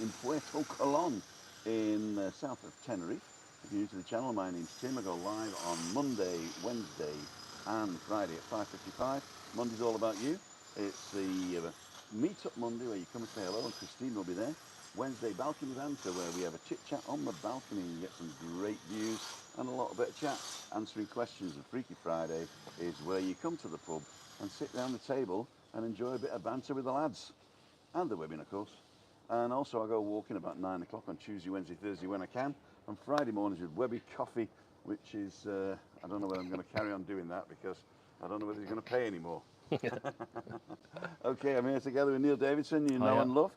in Puerto, Colón, in south of Tenerife. If you're new to the channel, my name's Tim. I go live on Monday, Wednesday and Friday at 5:55. Monday's all about you. It's the Meet-up Monday where you come and say hello, and Christine will be there. Wednesday, Balcony Banter, where we have a chit-chat on the balcony and you get some great views and a lot of bit of chat, answering questions. And Freaky Friday is where you come to the pub and sit down the table and enjoy a bit of banter with the lads. And the women, of course. And also I go walking about 9 o'clock on Tuesday, Wednesday, Thursday when I can. And Friday mornings with WEBBY Coffee, which is, I don't know whether I'm going to carry on doing that because I don't know whether he's going to pay anymore. Okay, I'm here together with Neil Davidson, you know and love.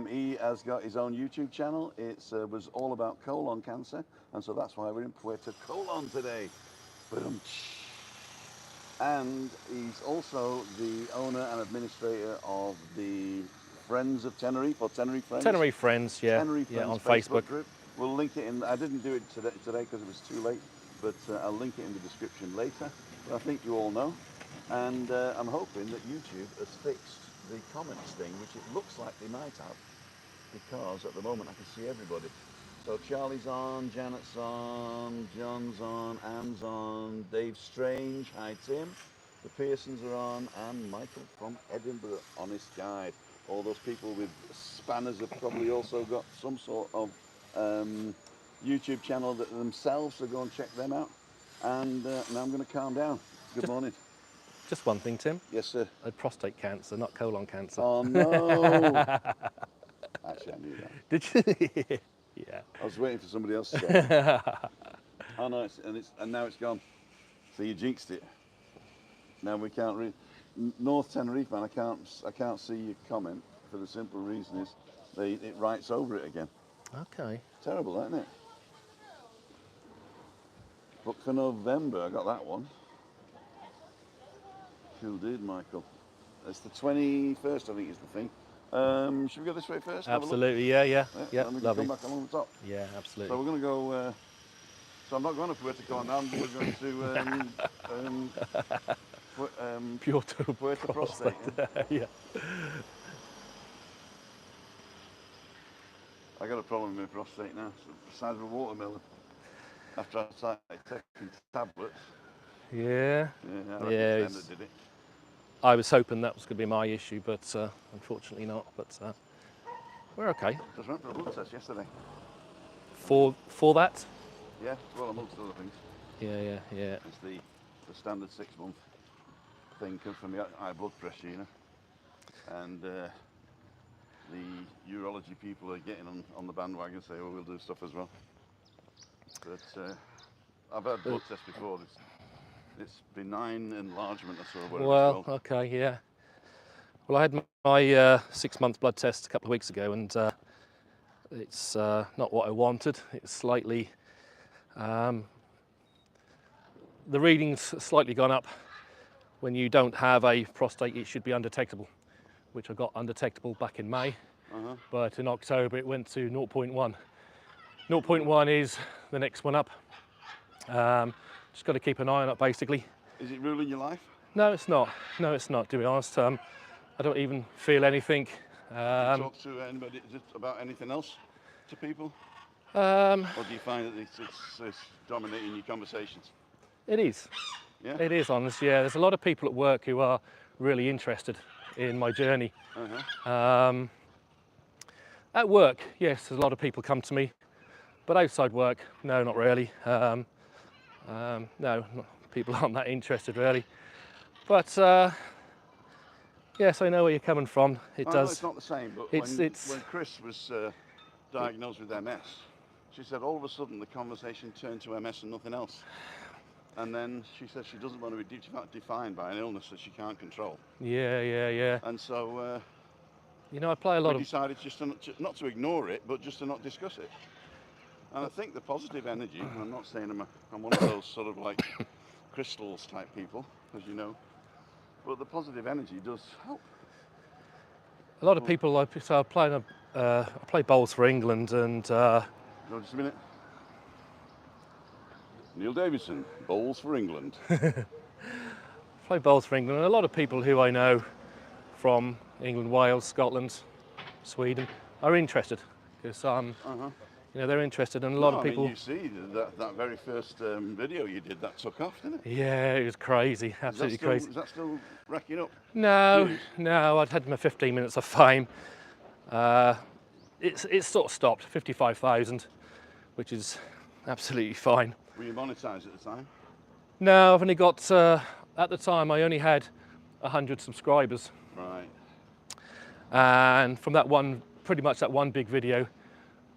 He has got his own YouTube channel. It was all about colon cancer, and so that's why we're in Puerto Colón today. And he's also the owner and administrator of the Friends of Tenerife, or Tenerife Friends? Tenerife Friends, yeah. Tenerife Friends on Facebook. Group. We'll link it in. I didn't do it today because it was too late, but I'll link it in the description later. But I think you all know. And I'm hoping that YouTube has fixed the comments thing, which it looks like they might have, because at the moment I can see everybody. So Charlie's on, Janet's on, John's on, Anne's on, Dave Strange, hi Tim, the Pearsons are on, and Michael from Edinburgh, Honest Guide. All those people with spanners have probably also got some sort of YouTube channel that themselves, so go and check them out. And now I'm going to calm down. Good morning. Just one thing, Tim. Yes, sir. Prostate cancer, not colon cancer. Oh, no. Actually, I knew that. Did you? Yeah. I was waiting for somebody else to say. Oh, no, and now it's gone. So you jinxed it. Now we can't read. North Tenerife, man, I can't see your comment for the simple reason is it writes over it again. Okay. Terrible, isn't it? Book for November, I got that one. Who did, Michael? It's the 21st, I think, is the thing. Should we go this way first? Absolutely, yeah. And we can come back along the top. Yeah, absolutely. So we're going to go. So I'm not going to Puerto Colón now. We're going to Puerto Prostate. Yeah. I got a problem with my prostate now. It's the size of a watermelon. After I started taking tablets. Yeah. Yeah. That did it. I was hoping that was going to be my issue, but unfortunately not. But we're okay. Just went for a blood test yesterday. For that? Yeah, well, amongst other things. Yeah. It's the standard 6-month thing comes from the high blood pressure, you know. And the urology people are getting on the bandwagon, say, oh, we'll do stuff as well. But I've had blood tests before. It's benign enlargement or so. Well, okay, yeah. Well, I had my 6-month blood test a couple of weeks ago, and it's not what I wanted. It's slightly, the reading's slightly gone up. When you don't have a prostate, it should be undetectable, which I got undetectable back in May. But in October it went to 0.1. 0.1 is the next one up. Just got to keep an eye on it, basically. Is it ruling your life? No, it's not. No, it's not, to be honest. I don't even feel anything. Talk to anybody about anything else to people? Or do you find that it's dominating your conversations? It is. Yeah? It is, honest, yeah. There's a lot of people at work who are really interested in my journey. At work, yes, there's a lot of people come to me. But outside work, no, not really. No, people aren't that interested really. But yes, I know where you're coming from. It does. No, it's not the same. But when Chris was diagnosed with MS, she said all of a sudden the conversation turned to MS and nothing else. And then she said she doesn't want to be defined by an illness that she can't control. Yeah. And so, you know, I play a lot we decided just not to ignore it, but just to not discuss it. And I think the positive energy, and I'm not saying I'm one of those sort of like crystals type people, as you know, but the positive energy does help. A lot of people, I play bowls for England, and no, just a minute. Neil Davidson, bowls for England. Play bowls for England, and a lot of people who I know from England, Wales, Scotland, Sweden are interested because you know, they're interested, and a lot of people. I mean, you see that very first video you did, that took off, didn't it? Yeah, it was crazy, absolutely crazy. Is that still racking up? No, views? no, I'd had my 15 minutes of fame. It's sort of stopped, 55,000, which is absolutely fine. Were you monetised at the time? No, I've only got, at the time I only had 100 subscribers. Right. And from that one, pretty much that one big video,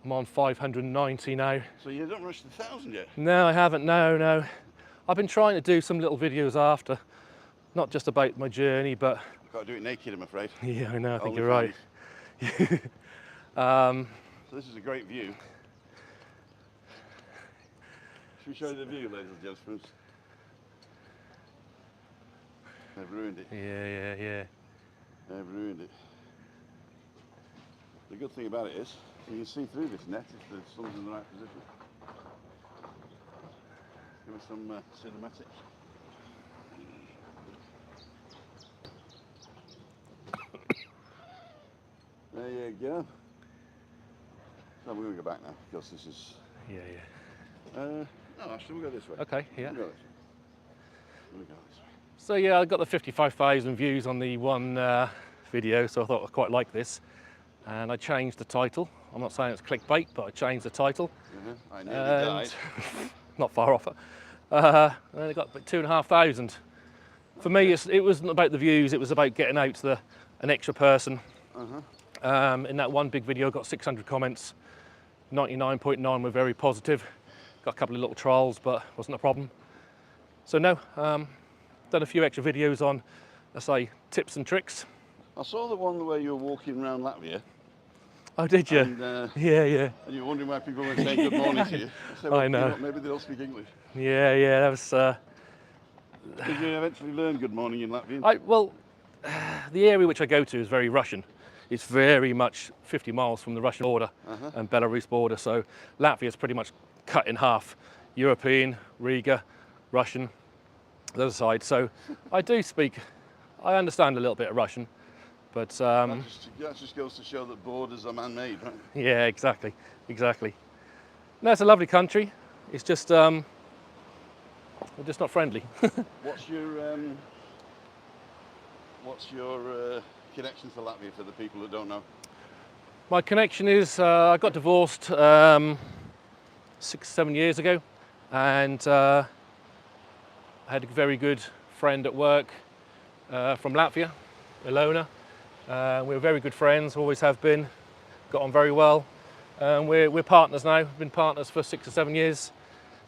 I'm on 590 now. So you don't rush the 1,000 yet? No, I haven't, no. I've been trying to do some little videos after, not just about my journey, but... Got to do it naked, I'm afraid. Yeah, I know, I think Only you're right. So this is a great view. Should we show you the view, ladies and gentlemen? They've ruined it. Yeah. They've ruined it. The good thing about it is, you can see through this net if the sun's in the right position. Give us some cinematic. There you go. So we're going to go back now because this is. Yeah. No, actually we'll go this way. Okay, yeah. We'll go this way. We'll go this way. So yeah, I got the 55,000 views on the one video, so I thought I quite like this. And I changed the title. I'm not saying it's clickbait, but I changed the title. I nearly died. Not far off it. And I got 2,500. For me, it wasn't about the views, it was about getting out to an extra person. In that one big video, I got 600 comments. 99.9 were very positive. Got a couple of little trolls, but wasn't a problem. So no, done a few extra videos on, let's say, tips and tricks. I saw the one where you were walking around Latvia. Oh, did you? And, yeah. And you're wondering why people were saying good morning to you. I, I know. You know, maybe they don't speak English. Yeah, that was... Did you eventually learn good morning in Latvian? Well, the area which I go to is very Russian. It's very much 50 miles from the Russian border and Belarus border, so Latvia is pretty much cut in half. European, Riga, Russian, the other side. So I I understand a little bit of Russian, but... that just goes to show that borders are man-made, right? Yeah, exactly. No, it's a lovely country. It's just, we're just not friendly. What's your connection to Latvia for the people that don't know? My connection is I got divorced 6-7 years ago, and I had a very good friend at work from Latvia, Ilona. We're very good friends, always have been, got on very well. We're partners now, we've been partners for 6 or 7 years.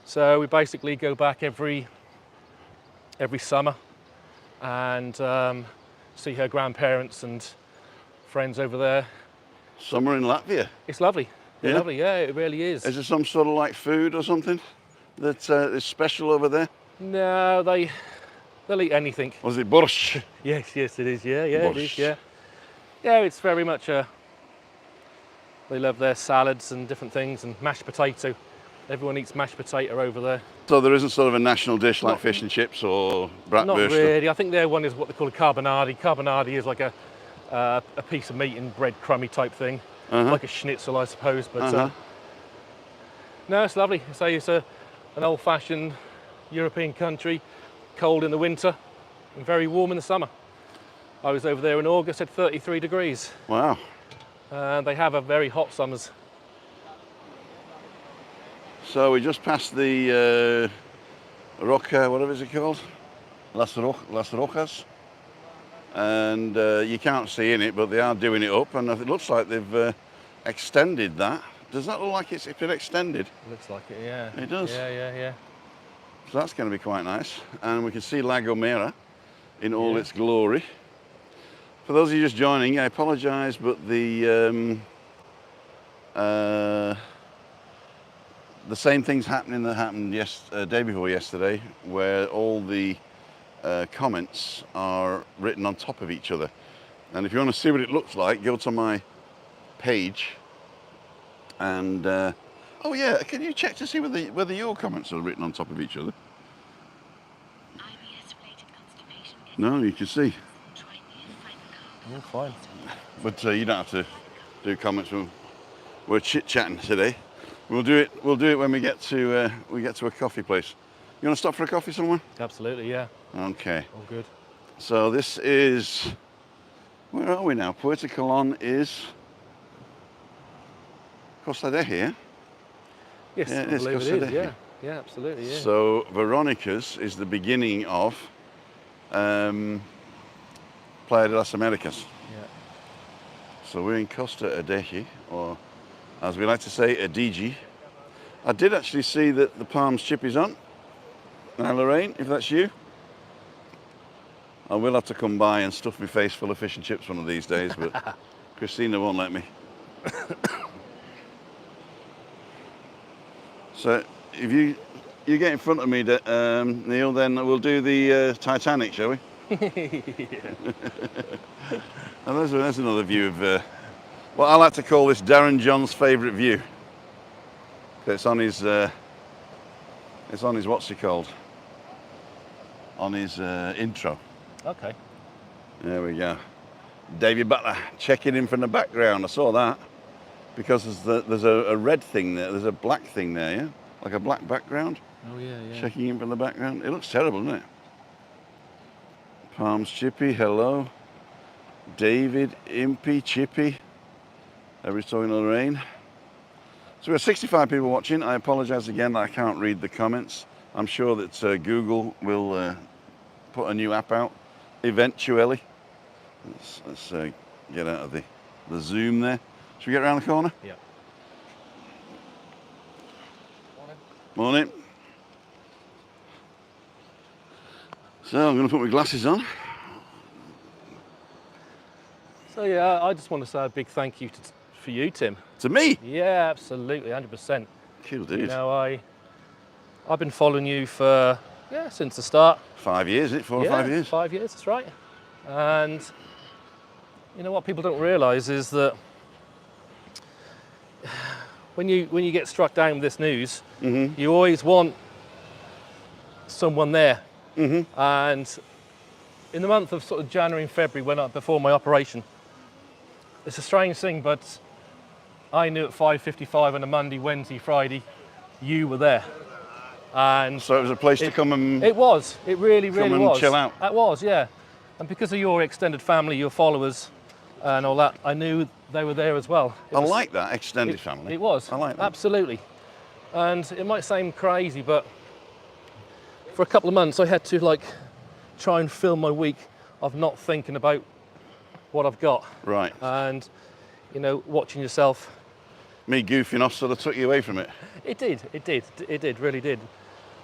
So we basically go back every summer and see her grandparents and friends over there. Summer in Latvia? It's lovely. Yeah? Lovely, yeah, it really is. Is there some sort of like food or something that is special over there? No, they'll eat anything. Was it borscht? Yes, it is, yeah, Borscht. it is, yeah. Yeah, it's very much they love their salads and different things, and mashed potato. Everyone eats mashed potato over there. So there isn't sort of a national dish like fish and chips or bratwurst? Not really. I think their one is what they call a carbonadi. Carbonadi is like a piece of meat in bread crummy type thing, like a schnitzel, I suppose. But no, it's lovely. So it's an old-fashioned European country, cold in the winter and very warm in the summer. I was over there in August at 33 degrees. Wow. They have a very hot summers. So we just passed the Roca, whatever is it called? Las Rojas. And you can't see in it, but they are doing it up, and it looks like they've extended that. Does that look like it's been extended? Looks like it, yeah. It does? Yeah. So that's going to be quite nice. And we can see La Gomera in all its glory. For those of you just joining, I apologise, but the same things happening that happened day before yesterday, where all the comments are written on top of each other. And if you want to see what it looks like, go to my page and oh yeah, can you check to see whether your comments are written on top of each other? No, you can see. Oh, fine. But you don't have to do comments from we're chit-chatting today. We'll do it when we get to a coffee place. You want to stop for a coffee somewhere? Absolutely, yeah. Okay. All good. So this is, where are we now? Puerto Colón is Costa de here. Yes, Yeah, I it is believe Costa it is. de Yeah, here. yeah, absolutely, yeah. So Veronica's is the beginning of Playa de las Americas. Yeah. So we're in Costa Adeje, or as we like to say, Adigi. I did actually see that the Palms chip is on. Now Lorraine, if that's you, I will have to come by and stuff my face full of fish and chips one of these days, but Christina won't let me. So if you get in front of me, Neil, then we'll do the Titanic, shall we? And there's another view of what I like to call this Darren John's favourite view. It's on his what's he called? On his intro. Okay. There we go. David Butler checking in from the background. I saw that because there's a red thing there. There's a black thing there, yeah, like a black background. Oh yeah, yeah. Checking in from the background. It looks terrible, doesn't it? Palms Chippy, hello. David, Impy, Chippy. Everybody's talking to Lorraine. So we have 65 people watching. I apologise again that I can't read the comments. I'm sure that Google will put a new app out eventually. Let's get out of the zoom there. Should we get around the corner? Yeah. Morning. So I'm going to put my glasses on. So yeah, I just want to say a big thank you for you, Tim. To me? Yeah, absolutely, 100%. Cool, dude. You know, I've been following you for since the start. 5 years, isn't it? 4 or 5 years? 5 years, that's right. And you know what people don't realise is that when you get struck down with this news, you always want someone there. And in the month of sort of January and February, before my operation, it's a strange thing, but I knew at 5:55 on a Monday, Wednesday, Friday, you were there. And So it was a place to come and it was. It really and was. chill out. It was, yeah. And because of your extended family, your followers, and all that, I knew they were there as well. I like that extended family. It was. I like that. Absolutely. And it might seem crazy, but for a couple of months, I had to try and fill my week of not thinking about what I've got. Right. And, you know, watching yourself. Me goofing off sort of took you away from it. It did, really did.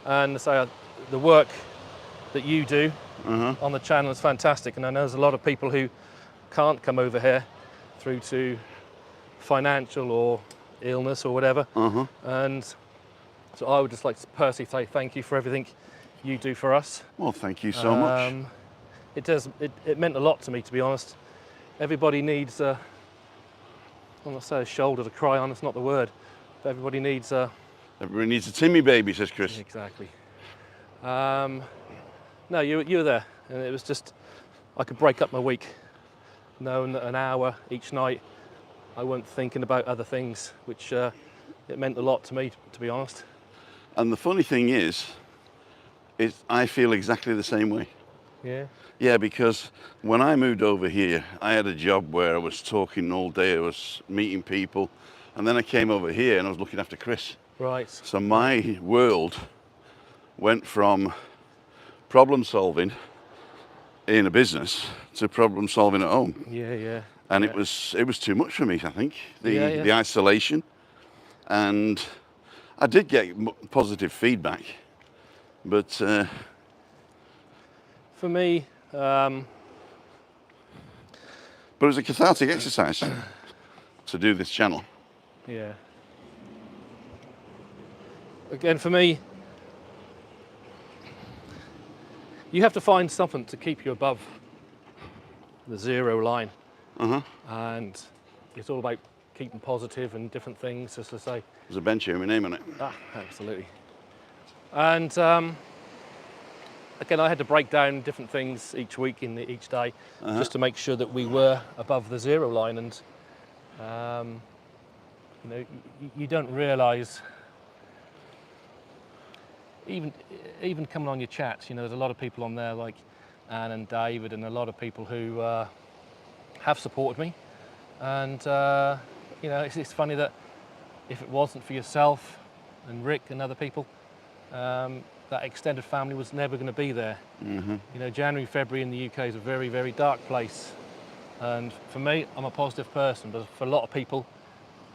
And so the work that you do on the channel is fantastic. And I know there's a lot of people who can't come over here through to financial or illness or whatever. And so I would just like to personally say thank you for everything you do for us. Well, thank you so much. It meant a lot to me, to be honest. Everybody needs I want to say a shoulder to cry on, it's not the word. But everybody needs Everybody needs a Timmy baby, says Chris. Exactly. No, you were there, and it was just, I could break up my week, knowing that an hour each night I wasn't thinking about other things, which it meant a lot to me, to be honest. And the funny thing is I feel exactly the same way. Yeah. Yeah, because when I moved over here, I had a job where I was talking all day, I was meeting people, and then I came over here and I was looking after Chris. Right. So my world went from problem solving in a business to problem solving at home. Yeah. And it was too much for me, I think, the Yeah. isolation. And I did get positive feedback, but For me, but it was a cathartic exercise to do this channel. yeah. Again, for me, you have to find something to keep you above the zero line. And it's all about keeping positive and different things, as I say. There's a bench here with my name on it. Absolutely. And again, I had to break down different things each week, each day, just to make sure that we were above the zero line. And you know, you don't realise, even coming on your chats, you know, there's a lot of people on there like Anne and David and a lot of people who have supported me. And, you know, it's funny that if it wasn't for yourself and Rick and other people, that extended family was never going to be there. Mm-hmm. You know, January, February in the UK is a very, very dark place. And for me, I'm a positive person, but for a lot of people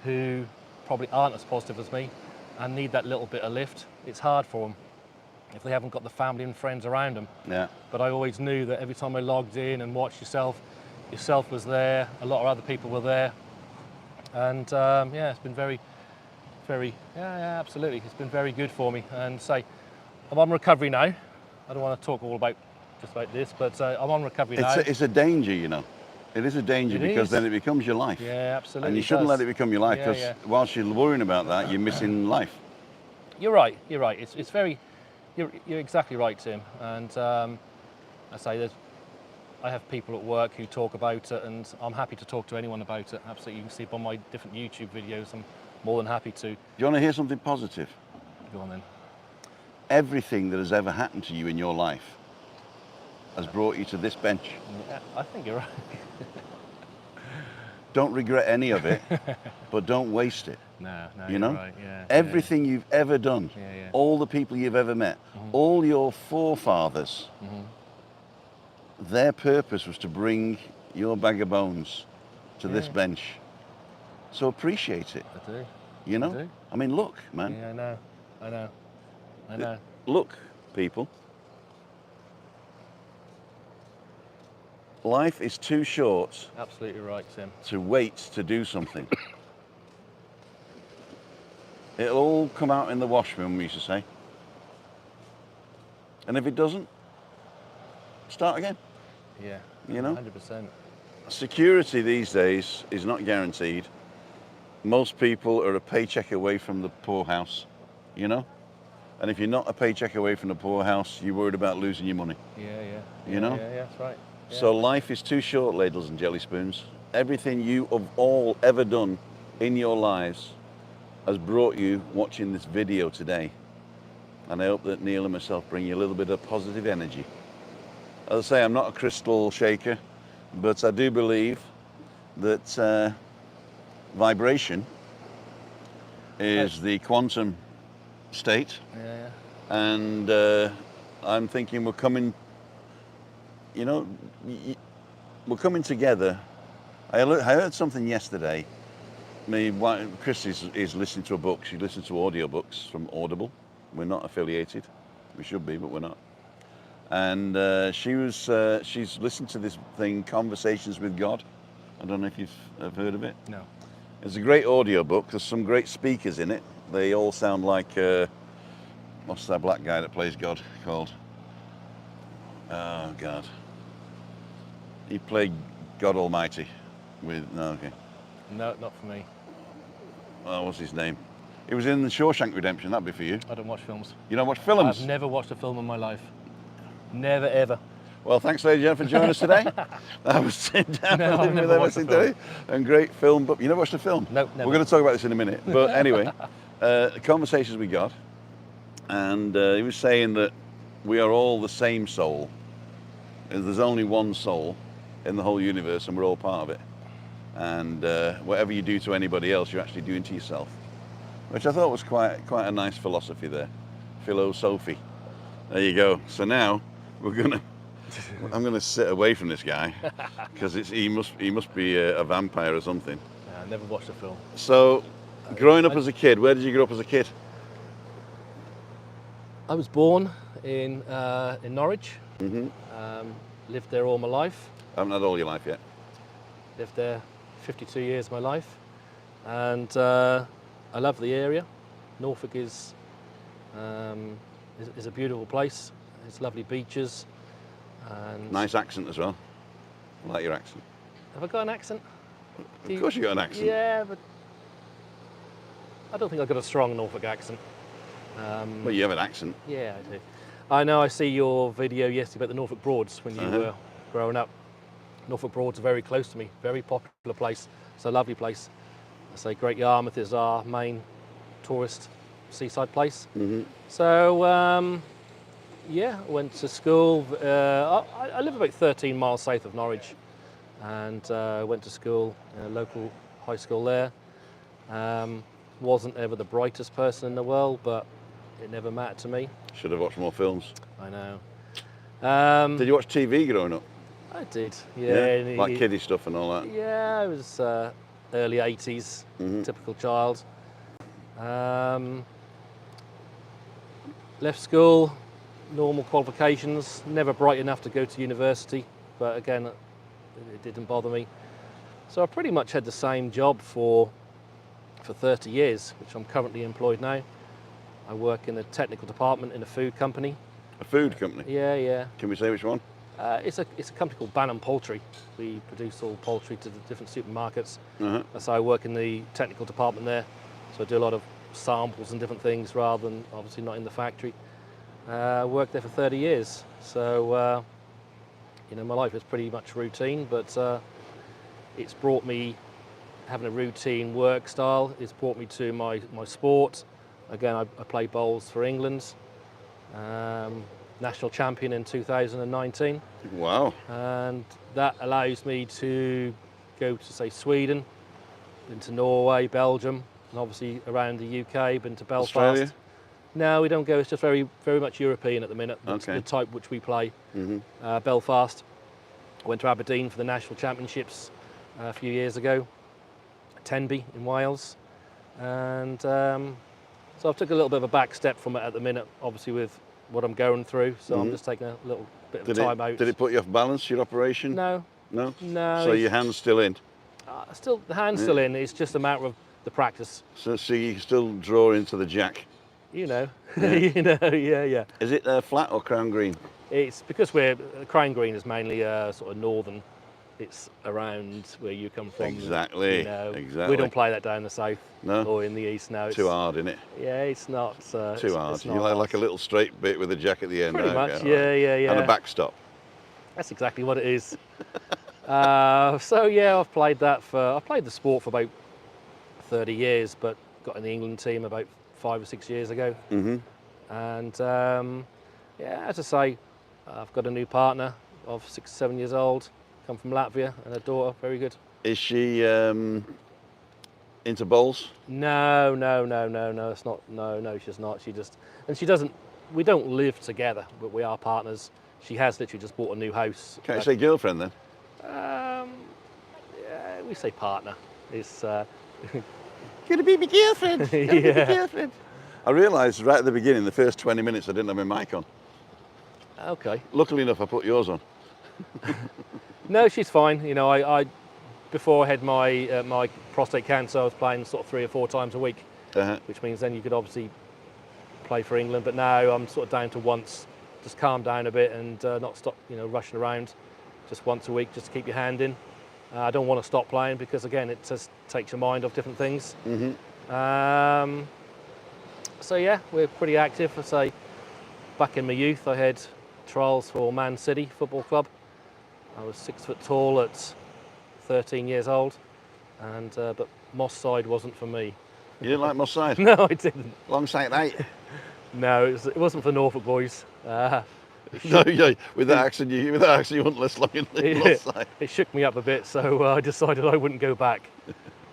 who probably aren't as positive as me and need that little bit of lift, it's hard for them if they haven't got the family and friends around them. Yeah. But I always knew that every time I logged in and watched yourself was there, a lot of other people were there. And yeah, it's been very, yeah, absolutely. It's been very good for me. And say, I'm on recovery now. I don't want to talk all about just about this, but I'm on recovery now. It's a danger, you know. It is a danger because then it becomes your life. Yeah, absolutely. And you shouldn't let it become your life because whilst you're worrying about that, you're missing life. You're right. It's very, you're exactly right, Tim. And I say I have people at work who talk about it, and I'm happy to talk to anyone about it. Absolutely, you can see it on my different YouTube videos. I'm more than happy to. Do you want to hear something positive? Go on then. Everything that has ever happened to you in your life has brought you to this bench. Yeah, I think you're right. Don't regret any of it, but don't waste it. No, you know? You're right. Yeah, everything you've ever done, all the people you've ever met, all your forefathers, their purpose was to bring your bag of bones to this bench. So appreciate it. I do. You know? I do. I mean, look, man. Yeah, I know. Look, people. Life is too short. Absolutely right, Tim. To wait to do something. It'll all come out in the wash, we used to say. And if it doesn't, start again. Yeah. You know? 100%. Security these days is not guaranteed. Most people are a paycheck away from the poorhouse, you know? And if you're not a paycheck away from the poorhouse, you're worried about losing your money. Yeah. You know? Yeah, that's right. Yeah. So life is too short, ladles and jelly spoons. Everything you have all ever done in your lives has brought you watching this video today. And I hope that Neil and myself bring you a little bit of positive energy. As I say, I'm not a crystal shaker, but I do believe that vibration is the quantum state. Yeah. And I'm thinking we're coming, you know, we're coming together. I heard something yesterday. Chris is listening to a book. She listens to audiobooks from Audible. We're not affiliated. We should be, but we're not. And she's listened to this thing, Conversations with God. I don't know if you've heard of it. No. It's a great audiobook. There's some great speakers in it. They all sound like, what's that black guy that plays God called? Oh, God. He played God Almighty with, no, okay. No, not for me. Oh, what's his name? He was in the Shawshank Redemption, that'd be for you. I don't watch films. You don't watch films? I've never watched a film in my life. Never, ever. Well, thanks, ladies and gentlemen, for joining us today. I was sitting down I've with never watched a today. And great film, but you never watched a film? No, never. We're going to talk about this in a minute. But anyway, Conversations with God. And he was saying that we are all the same soul. There's only one soul in the whole universe, and we're all part of it. And whatever you do to anybody else, you're actually doing to yourself. Which I thought was quite a nice philosophy there. Philosophy. There you go. So now I'm gonna sit away from this guy because he must be a vampire or something. Yeah, I never watched a film. So, growing up as a kid, where did you grow up as a kid? I was born in Norwich. Mm-hmm. Lived there all my life. I haven't had all your life yet. Lived there 52 years of my life, and I love the area. Norfolk is a beautiful place. It's lovely beaches. And Nice accent as well. I like your accent. have I got an accent? Of course you got an accent. Yeah, but I don't think I've got a strong Norfolk accent. Well, you have an accent. Yeah, I do. I know. I see your video yesterday about the Norfolk Broads when you were growing up. Norfolk Broads are very close to me. Very popular place. It's a lovely place. I say Great Yarmouth is our main tourist seaside place. So yeah, I went to school. I live about 13 miles south of Norwich, and went to school in a local high school there. Wasn't ever the brightest person in the world, but it never mattered to me. Should have watched more films. I know. Did you watch TV growing up? I did, yeah. Like kiddie stuff and all that? Yeah, I was early 80s, typical child. Left school, normal qualifications, never bright enough to go to university, but again, it didn't bother me. So I pretty much had the same job for 30 years, which I'm currently employed now. I work in the technical department in a food company. A food company? Yeah. Can we say which one? It's a company called BANTER Poultry. We produce all poultry to the different supermarkets. So I work in the technical department there. So I do a lot of samples and different things rather than obviously not in the factory. Worked there for 30 years. So, you know, my life is pretty much routine, but it's brought me, having a routine work style, it's brought me to my sport. Again, I play bowls for England. National champion in 2019. Wow. And that allows me to go to, say, Sweden, into Norway, Belgium, and obviously around the UK, been to Belfast. Australia? No, we don't go. It's just very much European at the minute. That's the type which we play. Belfast. I went to Aberdeen for the national championships a few years ago. Tenby in Wales. And so I've took a little bit of a back step from it at the minute, obviously with what I'm going through. So I'm just taking a little bit of time out. Did it put you off balance, your operation? No. No? No. So your hand's still in? Still, the hand's still in. It's just a matter of the practice. So you can still draw into the jack? You know. You know, yeah. Is it flat or crown green? It's because Crown Green is mainly sort of northern. It's around where you come from. Exactly. You know, exactly. We don't play that down the south or in the east now. Too hard, isn't it? Yeah, it's not. Too hard. You like a little straight bit with a jack at the end. Pretty much, yeah. And a backstop. That's exactly what it is. So yeah, I played the sport for about 30 years, but got in the England team about 5 or 6 years ago. And yeah, as I say, I've got a new partner of 6 or 7 years old. Come from Latvia, and a daughter, very good. Is she into bowls? No, it's not. No, she's not. She doesn't. We don't live together, but we are partners. She has literally just bought a new house. Can't you say girlfriend then? Yeah, we say partner. It's Gonna be my girlfriend. Gonna be my girlfriend. I realised right at the beginning, the first 20 minutes, I didn't have my mic on. Okay. Luckily enough, I put yours on. No, she's fine. You know, I before I had my my prostate cancer, I was playing sort of 3 or 4 times a week, which means then you could obviously play for England. But now I'm sort of down to once. Just calm down a bit and not stop, you know, rushing around. Just once a week, just to keep your hand in. I don't want to stop playing because again, it just takes your mind off different things. So yeah, we're pretty active. I say, back in my youth, I had trials for Man City Football Club. I was 6 foot tall at 13 years old, and but Moss side wasn't for me. You didn't like Moss side? No, I didn't. Long side 8? No, it wasn't for Norfolk boys. No, yeah, with that accent, you wouldn't last long in Moss side. It shook me up a bit, so I decided I wouldn't go back.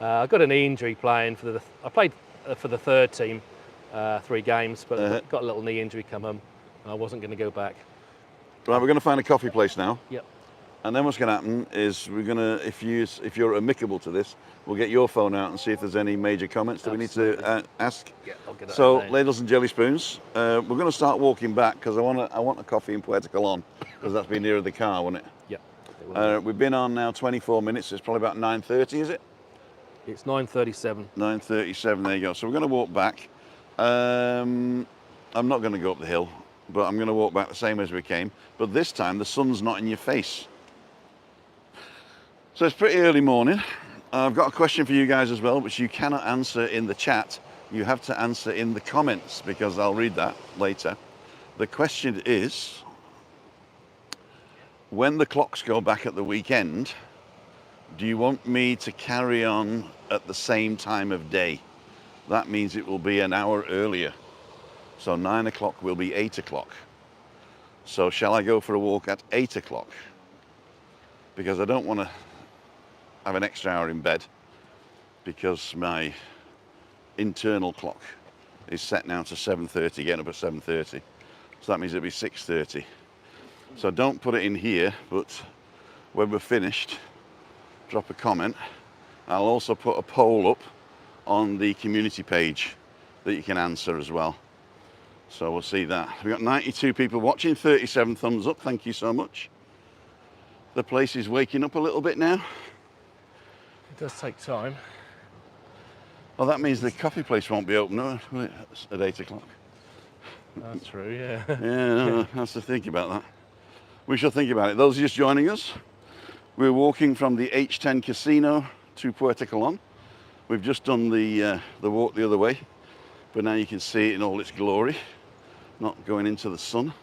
I got an knee injury playing for I played for the third team, 3 games, but got a little knee injury come home. I wasn't going to go back. Right, we're going to find a coffee place now. Yep. And then what's going to happen is we're going to, if you're amicable to this, we'll get your phone out and see if there's any major comments that we need to ask. Yeah, I'll get that. So, ladles and jelly spoons. We're going to start walking back because I want a coffee in Puerto Colón because that's be nearer the car, won't it? Yeah. We've been on now 24 minutes. It's probably about 9:30, is it? It's 9:37. 9:37. There you go. So we're going to walk back. I'm not going to go up the hill, but I'm going to walk back the same as we came. But this time the sun's not in your face. So it's pretty early morning. I've got a question for you guys as well, which you cannot answer in the chat. You have to answer in the comments because I'll read that later. The question is, when the clocks go back at the weekend, do you want me to carry on at the same time of day. That means it will be an hour earlier. So 9 o'clock will be 8 o'clock. So shall I go for a walk at 8 o'clock? Because I don't want to have an extra hour in bed, because my internal clock is set now to 7:30, getting up at 7:30. So that means it'll be 6:30. So don't put it in here, but when we're finished, drop a comment. I'll also put a poll up on the community page that you can answer as well. So we'll see that. We've got 92 people watching, 37 thumbs up. Thank you so much. The place is waking up a little bit now. It does take time. Well, that means the coffee place won't be open at 8 o'clock. That's true, yeah. Yeah, no, has to think about that. We shall think about it. Those just joining us, we're walking from the H10 casino to Puerto Colón. We've just done the walk the other way, but now you can see it in all its glory, not going into the sun.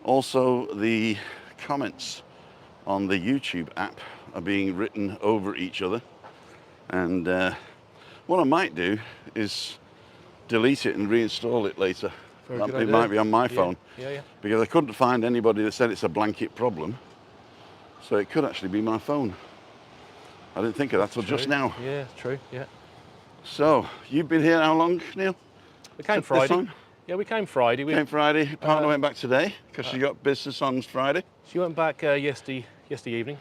Also, the comments on the YouTube app are being written over each other. And what I might do is delete it and reinstall it later. It might be on my phone. Yeah. Because I couldn't find anybody that said it's a blanket problem. So it could actually be my phone. I didn't think of that till just now. Yeah, true, yeah. So, you've been here how long, Neil? We came Friday. Yeah, we came Friday. Came Friday. Partner went back today because she got business on Friday. She went back yesterday evening.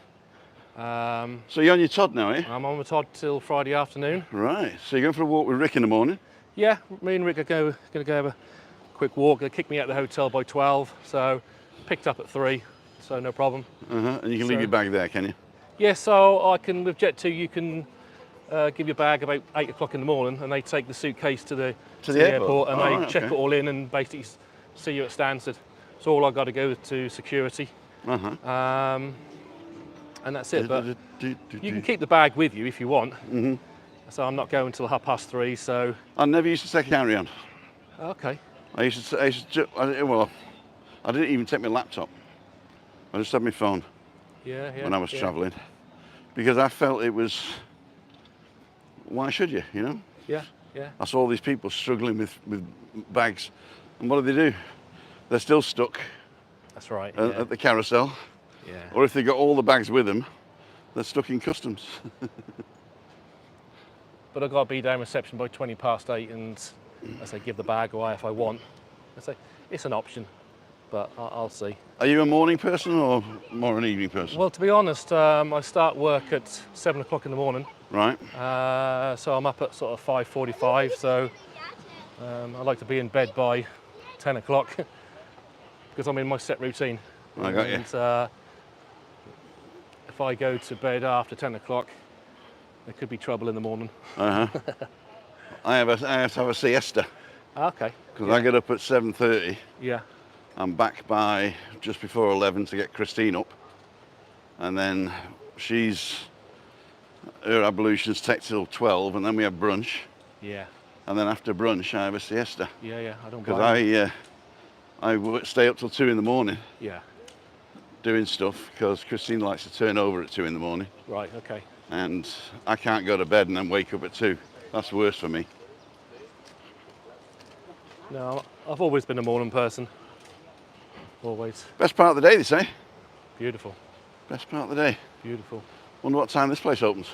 So you're on your Todd now, eh? I'm on the Todd till Friday afternoon. Right. So you're going for a walk with Rick in the morning? Yeah, me and Rick are going to go have a quick walk. They kicked me out of the hotel by 12, so picked up at 3, so no problem. And you can leave your bag there, can you? Yeah, so I can, with Jet2, you can give your bag about 8 o'clock in the morning, and they take the suitcase to the airport and they check it all in and basically see you at Stansted. So all I've got to go to security. And that's it, but you can keep the bag with you if you want. So I'm not going until 3:30, so... I never used to take a carry-on. Okay. I didn't even take my laptop. I just had my phone when I was travelling. Because I felt it was... Why should you, you know? Yeah. I saw all these people struggling with bags. And what do? They're still stuck. That's right. At the carousel. Yeah. Or if they got all the bags with them, they're stuck in customs. But I've got to be down reception by 8:20, and I say give the bag away if I want. I say it's an option, but I'll see. Are you a morning person or more an evening person? Well, to be honest, I start work at 7 o'clock in the morning. Right. So I'm up at sort of 5:45. So I like to be in bed by 10 o'clock because I'm in my set routine. I got you. And, if I go to bed after 10 o'clock, there could be trouble in the morning. I have to have a siesta. Okay. Because I get up at 7:30. Yeah. I'm back by just before 11 to get Christine up. And then her ablutions take till 12, and then we have brunch. Yeah. And then after brunch, I have a siesta. Yeah, I don't Because I stay up till 2 in the morning. Yeah. Doing stuff, because Christine likes to turn over at 2 in the morning. Right, okay. And I can't go to bed and then wake up at 2. That's worse for me. No, I've always been a morning person. Always. Best part of the day, they say. Beautiful. Best part of the day. Beautiful. Wonder what time this place opens.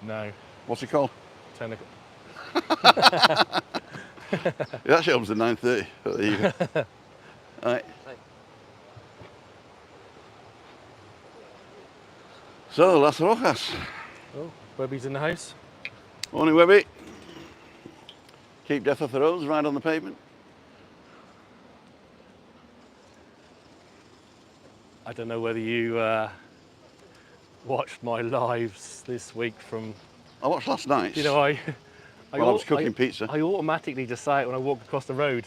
No. What's it called? 10 o'clock. It actually opens at 9:30. But there you go. All right. So, Las Rojas. Oh, Webby's in the house. Morning, Webby. Keep death off the roads, right on the pavement. I don't know whether you watched my lives this week from... I watched last night. You know, I was cooking pizza. I automatically just say it when I walk across the road.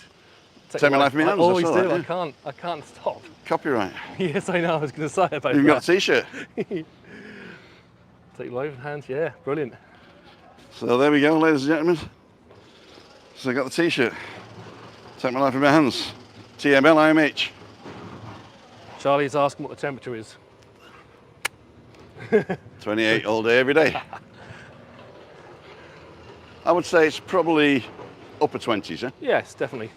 Take my life in my hands. I always do. That, yeah. I can't stop. Copyright. Yes, I know. I was going to say about that. You've got a T-shirt. Take your life in hands. Yeah, brilliant. So there we go, ladies and gentlemen. So I got the T-shirt. Take my life in my hands. TML IMH. Charlie's asking what the temperature is. 28 all day, every day. I would say it's probably upper 20s, eh? Yes, definitely.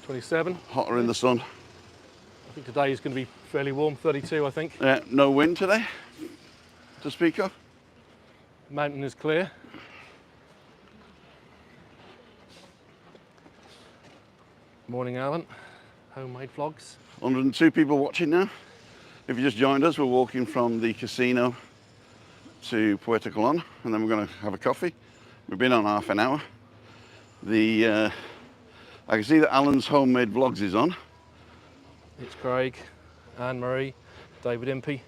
27. Hotter in the sun. I think today is going to be fairly warm, 32 I think. No wind today to speak of. Mountain is clear. Morning, Alan. Homemade vlogs. 102 people watching now. If you just joined us, we're walking from the casino to Puerto Colón, and then we're going to have a coffee. We've been on half an hour. I can see that Alan's homemade vlogs is on. It's Craig, Anne-Marie, David Impey.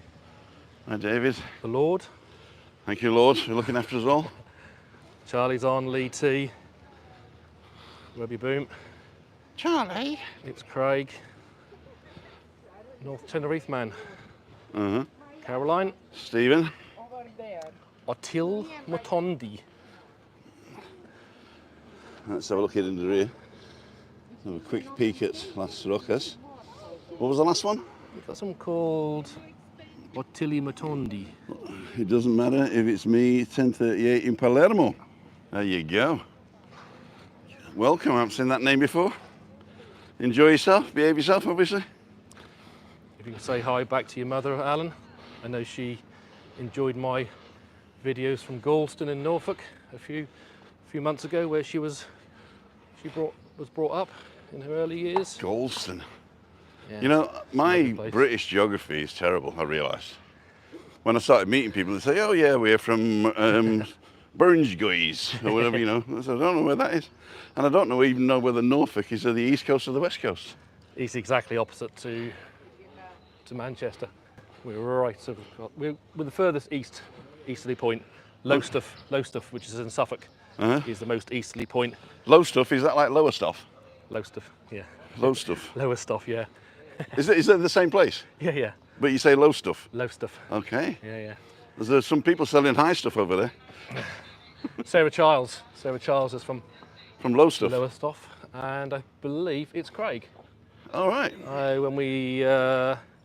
Hi, David. The Lord. Thank you, Lord, for looking after us all. Charlie's on, Lee T. Webby Boom. Charlie. It's Craig. North Tenerife man. Caroline. Stephen. Otil Motondi. Let's have a look in the rear. Have a quick peek at Las Rocas. What was the last one? We've got someone called Otili Motondi. It doesn't matter if it's me, 10:38 in Palermo. There you go. Welcome, I haven't seen that name before. Enjoy yourself, behave yourself, obviously. If you can say hi back to your mother, Alan. I know she enjoyed my videos from Galston in Norfolk a few months ago, where she was brought up in her early years. Galston. Yeah. You know, my British geography is terrible, I realised. When I started meeting people, they say, oh yeah, we're from Burns guys, or whatever, you know. I said, I don't know where that is. And I don't even know whether Norfolk is at the east coast or the west coast. It's exactly opposite to Manchester. We're right, so we're the furthest easterly point. Lowestoft, which is in Suffolk, is the most easterly point. Lowestoft, is that like Lowestoft? Lowestoft, yeah. Lowestoft. Lowestoft, yeah. Is it the same place? Yeah, yeah. But you say Lowestoft? Lowestoft. Okay. Yeah, yeah. There's some people selling high stuff over there. Sarah Childs is from Lowestoft? Lowestoft, and I believe it's Craig. All right. When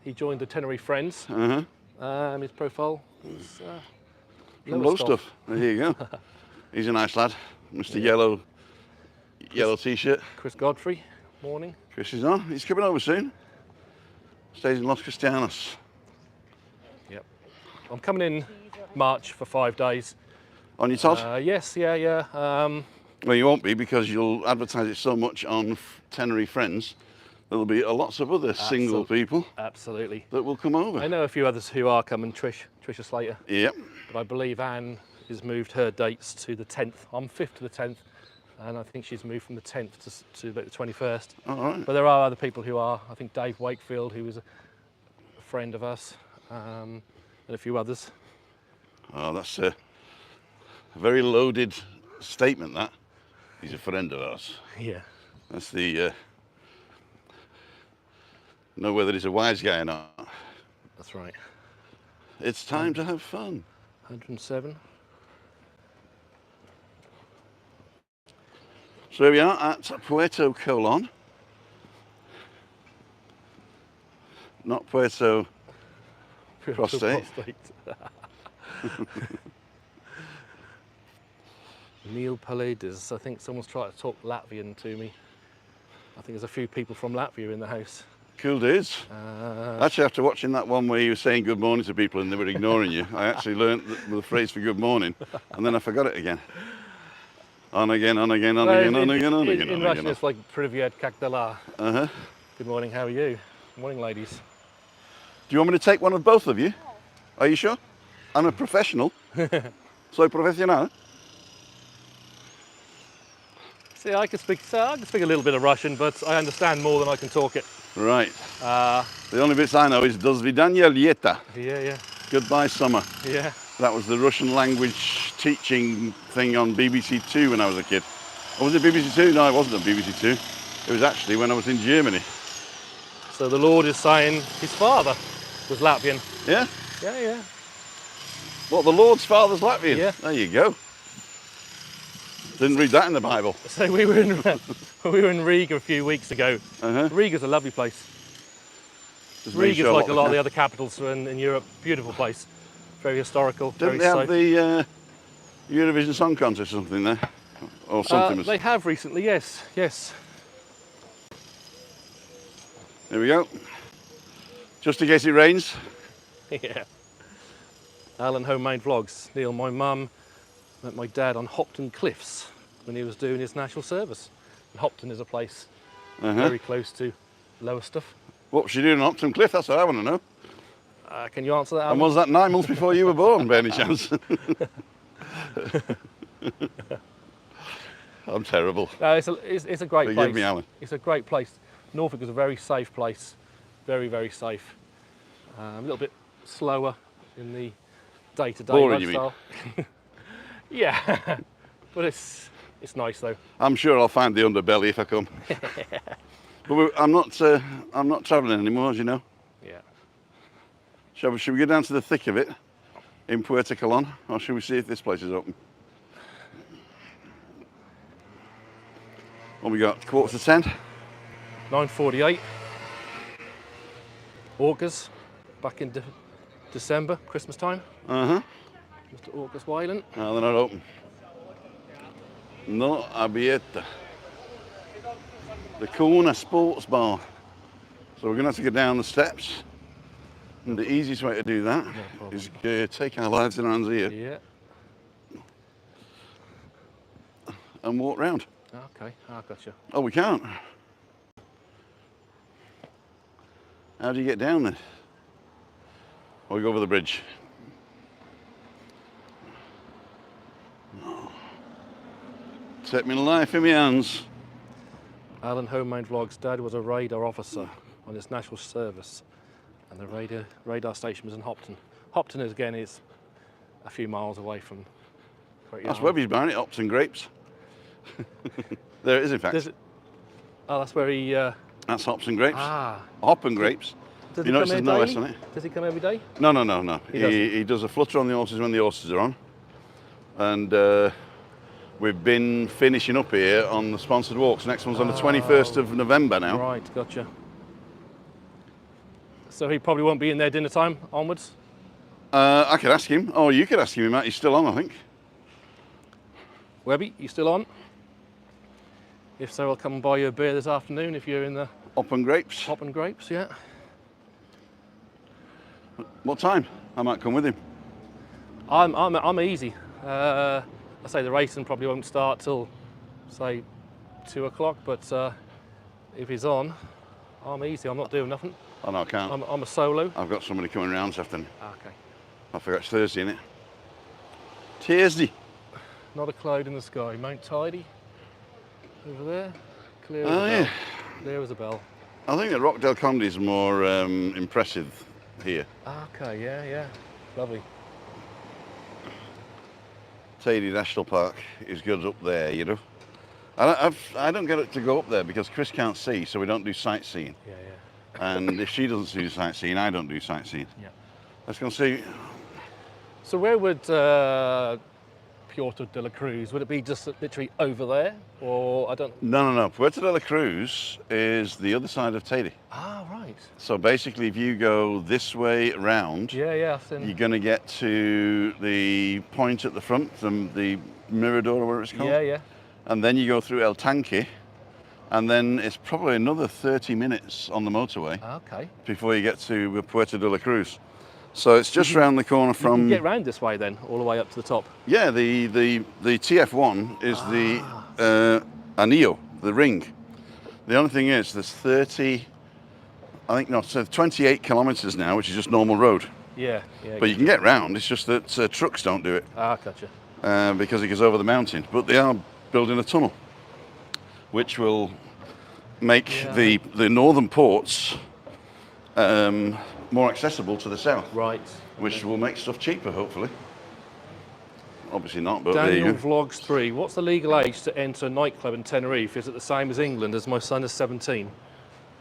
he joined the Tenerife Friends, his profile was from Lowestoft. There you go. He's a nice lad. Mr. Yellow t-shirt. Chris Godfrey, morning. Chris is on. He's coming over soon. Stays in Los Cristianos. Yep. I'm coming in March for 5 days. On your Todd? Yes, yeah. Well, you won't be, because you'll advertise it so much on Tenerife Friends. There'll be lots of other single people. Absolutely. That will come over. I know a few others who are coming. Trisha Slater. Yep. But I believe Anne has moved her dates to the 10th. I'm 5th to the 10th, and I think she's moved from the 10th to about the 21st. All right. But there are other people who are. I think Dave Wakefield, who was a friend of us, and a few others. Oh, that's a very loaded statement, that. He's a friend of ours. Yeah. That's the... know whether he's a wise guy or not. That's right. It's time to have fun. 107. So here we are at Puerto Colón. Not Puerto Prostate. Neil Paladis. I think someone's trying to talk Latvian to me. I think there's a few people from Latvia in the house. Cool dudes. Actually, after watching that one where you were saying good morning to people and they were ignoring you, I actually learned the phrase for good morning, and then I forgot it again. On again, on again, on again, on again, on again. In Russian, it's like Privyet, kak dela. Uh-huh. Good morning, how are you? Morning, ladies. Do you want me to take one of both of you? Are you sure? I'm a professional. Soy profesional. See, I can speak a little bit of Russian, but I understand more than I can talk it. Right. The only bits I know is "Do svidaniya leta." Yeah, yeah. Goodbye, summer. Yeah. That was the Russian language teaching thing on BBC Two when I was a kid. Or was it BBC Two? No, it wasn't on BBC Two. It was actually when I was in Germany. So the Lord is saying his father was Latvian. Yeah? Yeah, yeah. What, the Lord's father's Latvian? Yeah. There you go. Didn't read that in the Bible. So we were in Riga a few weeks ago. Riga's a lovely place. Riga's like a lot of the other capitals in Europe. Beautiful place. very historical, Don't very they have safe. the Eurovision Song Contest or something there? Or something? They have recently, yes, yes. There we go. Just in case it rains. Yeah. Alan Homemade Vlogs. Neil, my mum met my dad on Hopton Cliffs when he was doing his national service. And Hopton is a place very close to Lowestoft. What was she doing on Upton Cliff? That's what I want to know. Can you answer that, Alan? And was that 9 months before you were born, by any chance? I'm terrible. No, it's a great place. Forgive me, Alan. It's a great place. Norfolk is a very safe place. Very, very safe. A little bit slower in the day-to-day Boring, you lifestyle. Yeah, but it's nice though. I'm sure I'll find the underbelly if I come. But I'm not travelling anymore, as you know. Yeah. Should we go down to the thick of it in Puerto Colón, or should we see if this place is open? What we got? 9:45. 9:48. August, back in December, Christmas time. Mr. August Wayland. No, they're not open. No abierta. The Corner Sports Bar. So we're going to have to go down the steps. And the easiest way to do that is take our lives in our hands here Yeah. and walk round. Okay, I gotcha. Oh, we can't. How do you get down then? Or we go over the bridge? Take me life in my hands. Alan Homemade Vlogs' dad was a radar officer on his national service, and the radar station was in Hopton. Hopton is, again, is a few miles away from Great That's Yarmouth. Webby's barn, hops and grapes. There it is, in fact. Oh, that's where he... That's hops and grapes. Ah. Hop and grapes. Does You he notice come there's here no daily? S on it? Does he come every day? No, no, no, no. He doesn't? He does a flutter on the horses when the horses are on. And we've been finishing up here on the sponsored walks. Next one's on the 21st of November now. Right, gotcha. So he probably won't be in there dinner time onwards? I could ask him. Oh, you could ask him, Matt. He's still on, I think. Webby, you still on? If so, I'll come and buy you a beer this afternoon if you're in the Hop and grapes. Hop and Grapes, yeah. What time? I might come with him. I'm easy. I say the racing probably won't start till, say, 2 o'clock, but if he's on, I'm easy. I'm not doing nothing. Oh, no, I can't. I'm a solo. I've got somebody coming round this afternoon. Okay. I forgot it's Thursday, innit? Thursday. Not a cloud in the sky. Mount Tidy over there. Clear as Oh, a yeah. bell. Clear as a bell. I think that Rockdale Comedy is more impressive here. Okay, yeah. Lovely. Tidy National Park is good up there, you know. I don't get it to go up there because Chris can't see, so we don't do sightseeing. Yeah. And if she doesn't do sightseeing, I don't do sightseeing. Yeah. Let's go and see. So where would Puerto de la Cruz, would it be just literally over there? Or I don't... No. Puerto de la Cruz is the other side of Tidy. Ah, right. So basically, if you go this way round, Yeah, I've seen... you're going to get to the point at the front, the Mirador, or whatever it's called. Yeah. And then you go through El Tanque, and then it's probably another 30 minutes on the motorway Okay. before you get to Puerto de la Cruz. So it's just round the corner You from... can get round this way then, all the way up to the top. Yeah, the TF1 is the anillo, the ring. The only thing is there's 28 kilometres now, which is just normal road. Yeah. But you can get round, it's just that trucks don't do it Gotcha. because it goes over the mountain. But they are building a tunnel, which will make the northern ports more accessible to the south. Right. Which will make stuff cheaper, hopefully. Obviously not, but there you Daniel go. Vlogs 3. What's the legal age to enter a nightclub in Tenerife? Is it the same as England, as my son is 17?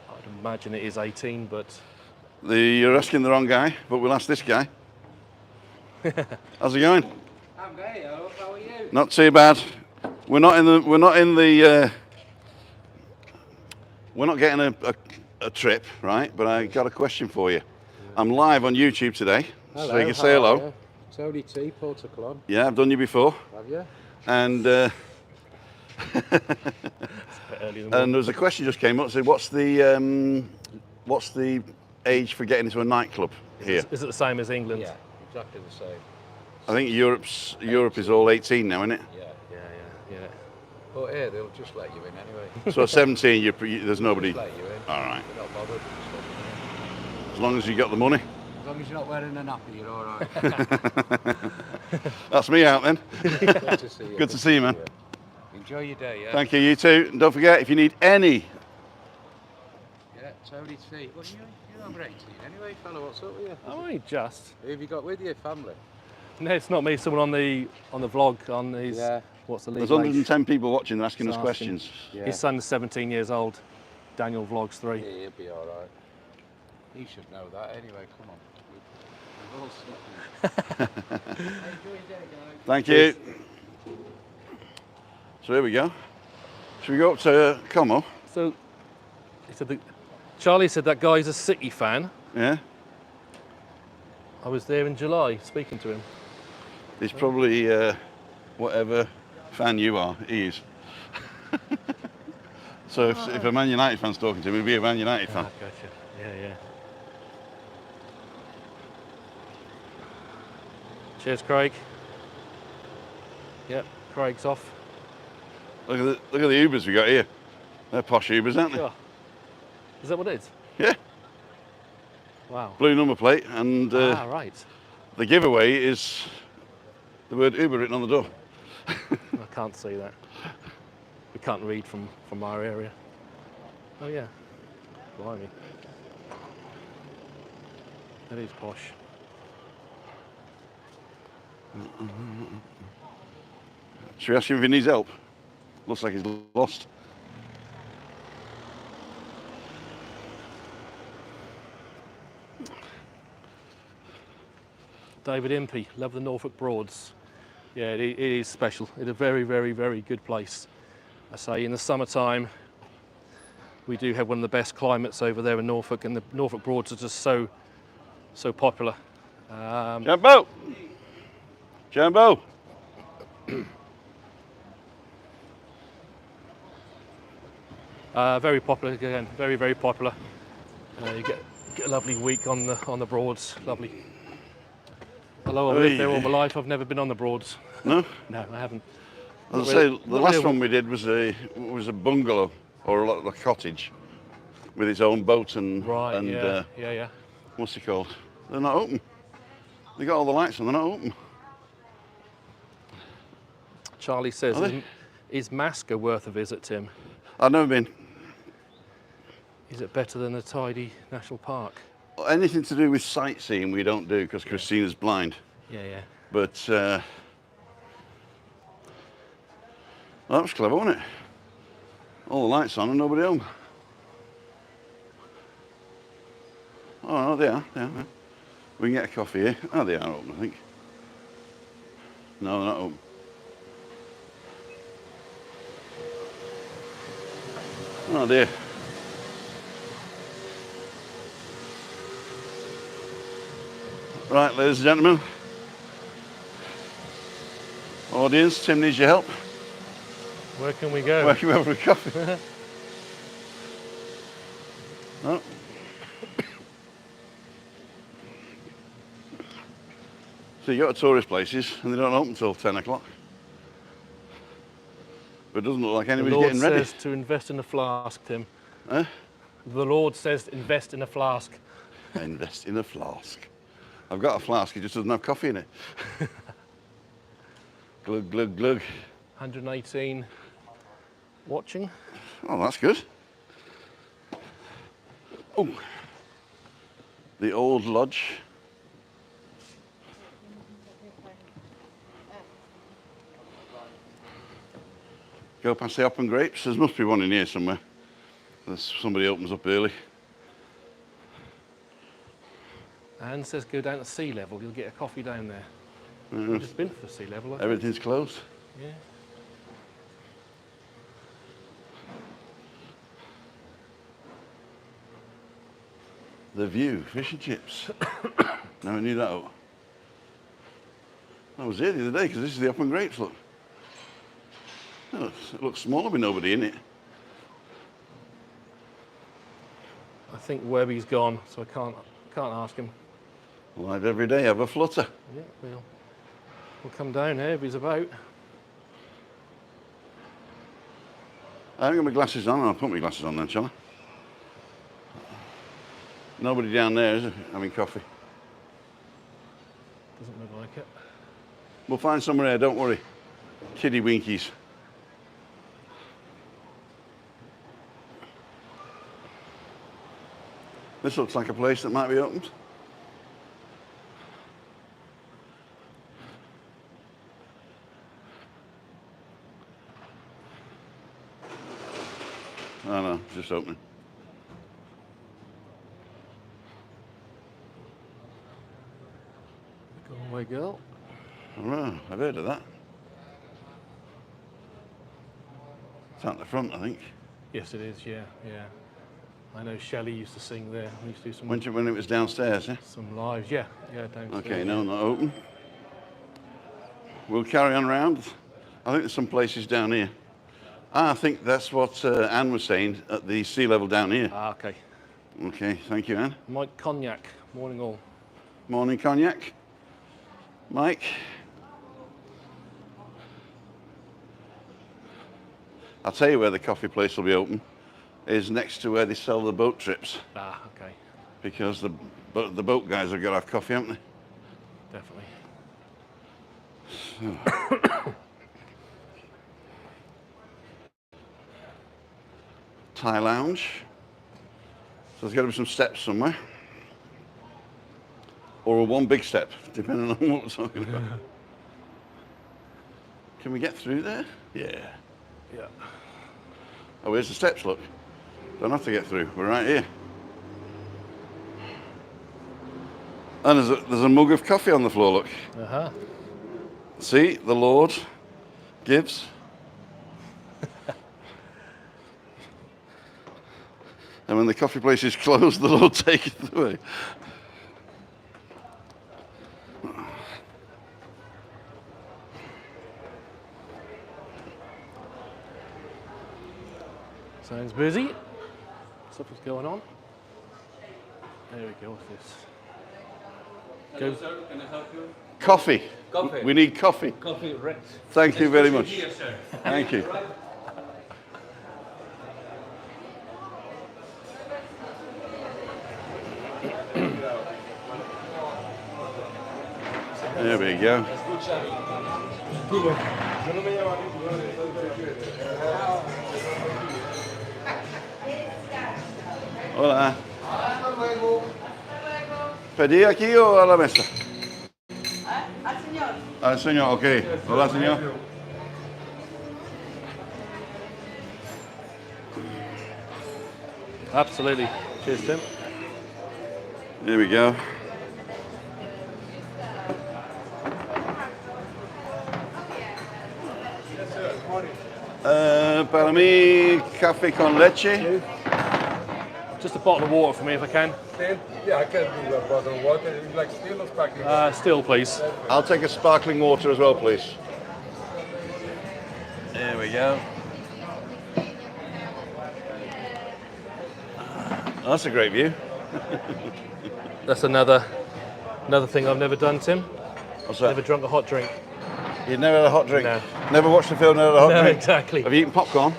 I'd imagine it is 18, but... You're asking the wrong guy, but we'll ask this guy. How's it going? I'm great. How are you? Not too bad. We're not getting a trip, right? But I got a question for you. I'm live on YouTube today, so you can say hello. Tony T, Puerto, Colón. Yeah, I've done you before. Have you? And It's a bit early in the and morning. there was a question just came up. Said, what's the age for getting into a nightclub here? Is it the same as England? Yeah, exactly the same. I think Europe is all 18 now, isn't it? Yeah. Yeah. But here, they'll just let you in anyway. So at 17, there's nobody. Just let you in. All right. They're not bothered. Just let you As long as you got the money. in. As long as you're not wearing a nappy, you're all right. That's me out then. Good to see you. Good to see you, man. Enjoy your day, yeah? Thank you, you too. And don't forget, if you need any. Yeah, Tony T. Well, you're over 18 anyway, fella. What's up with you? Oh, I just. Who have you got with you? Family? No, it's not me. Someone on the vlog on his. Yeah. What's the There's legal 110 people watching and asking us Asking. questions. Yeah. His son's 17 years old. Daniel vlogs 3. Yeah, he'll be all right. He should know that anyway. Come on. We've all seen it. Enjoy your day, guys. Thank you. So here we go. Should we go up to Como? So, he said Charlie said that guy's a City fan. Yeah. I was there in July speaking to him. He's probably whatever fan you are, he is. So if a Man United fan's talking to him, he'll be a Man United fan. Ah, gotcha. Yeah. Cheers, Craig. Yep, Craig's off. Look at the Ubers we got here. They're posh Ubers, aren't they? Sure. Is that what it is? Yeah. Wow. Blue number plate, and Right. the giveaway is the word Uber written on the door. I can't see that. We can't read from our area. Oh yeah. Blimey. That is posh. Should we ask him if he needs help? Looks like he's lost. David Impey, love the Norfolk Broads. Yeah, it is special. It's a very, very, very good place. I say in the summertime, we do have one of the best climates over there in Norfolk, and the Norfolk Broads are just so popular. Jumbo! Jumbo! Very popular again, very, very popular. You get a lovely week on the Broads, lovely. Although I've lived there all my life, I've never been on the Broads. No? No, I haven't. As I say, the last one we did was a bungalow or a cottage with its own boat and Right, and yeah. what's it called? They're not open. They got all the lights on. They're not open. Charlie says, is Masca worth a visit, Tim? I've never been. Is it better than a tidy national park? Anything to do with sightseeing we don't do because Christina's blind. Yeah. But well, that was clever, wasn't it? All the lights on and nobody home. Oh, no, they are. We can get a coffee here. Oh, they are open, I think. No, they're not open. Oh dear. Right, ladies and gentlemen. Audience, Tim needs your help. Where can we go? Where can we have a coffee? Oh. So you go to tourist places and they don't open until 10 o'clock. But it doesn't look like anybody's getting ready. The Lord says to invest in a flask, Tim. Huh? The Lord says invest in a flask. Invest in a flask. I've got a flask, it just doesn't have coffee in it. Glug, glug, glug. 118 watching. Oh, that's good. Oh, the old lodge. Go past the Hop and Grapes. There must be one in here somewhere. Somebody opens up early. Anne says go down to sea level, you'll get a coffee down there. I've just been for sea level. I think. Everything's closed. Yeah. The View, fish and chips. Never knew that. I was here the other day because this is the open grapes, look. Oh, it looks smaller with nobody in it. I think Webby's gone, so I can't ask him. Live every day, have a flutter. Yeah, we'll come down here if he's about. I haven't got my glasses on, I'll put my glasses on then, shall I? Nobody down there, is there, having coffee? Doesn't look like it. We'll find somewhere here, don't worry. Kiddie winkies. This looks like a place that might be opened. Oh no, just opening. Go away, girl. Oh, I've heard of that. It's out the front, I think. Yes, it is. Yeah. I know Shelley used to sing there. We used to do some When it was downstairs, yeah? some lives. Yeah, downstairs. Okay, no, not open. We'll carry on round. I think there's some places down here. I think that's what Anne was saying at the sea level down here. Ah, okay. Okay, thank you, Anne. Mike Cognac, morning all. Morning, Cognac. Mike. I'll tell you where the coffee place will be open. Is next to where they sell the boat trips. Ah, okay. Because the boat guys have got to have coffee, haven't they? Definitely. Thai lounge. So there's got to be some steps somewhere. Or one big step, depending on what we're talking about. Can we get through there? Yeah. Yeah. Oh, here's the steps, look. Don't have to get through, we're right here. And there's a mug of coffee on the floor, look. Uh-huh. See, the Lord gives. And when the coffee place is closed, the Lord taketh away. Sounds busy. Stuff is going on. There we go with this. Hello, sir. Can I help you? Coffee. Coffee. We need coffee. Coffee, right. Thank you very much. Here, sir. Thank you. Right. There we go. Hola. ¿Pedí aquí o a la mesa? Al señor. Al señor, ok. Hola, señor. Absolutely. Cheers, Tim. There we go. Para mí, café con leche. Just a bottle of water for me if I can. Still? Yeah, I can do a bottle of water. You like still or sparkling? Still, please. I'll take a sparkling water as well, please. There we go. That's a great view. That's another thing I've never done, Tim. What's that? Never drunk a hot drink. You've never had a hot drink? No. Never watched a film, never had a hot No, drink? exactly. Have you eaten popcorn?